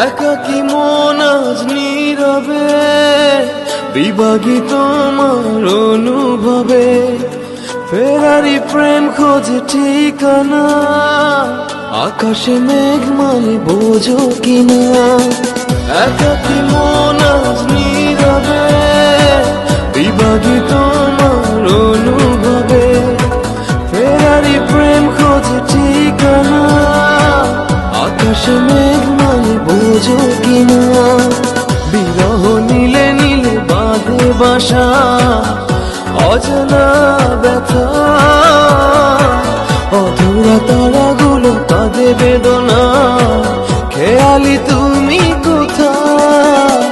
একাকী মন আজ নীরবে বিভাগী তোমার অনুভবে, ফেরারি প্রেম খোঁজে ঠিকানা, আকাশে মেঘমালি বোঝো কিনা। একাকী মন আজ নীরবে বিভাগী তোমার অনুভবে, ফেরারি প্রেম খোঁজে ঠিকানা, আকাশে মেঘমালি বোঝো কিনা। বিরহ নীলে নীলে বাঁধে বাসা, অজানা ব্যথা, অধুরা তারাগুলো কাঁদে বেদনা, খেয়ালি তুমি কোথায়।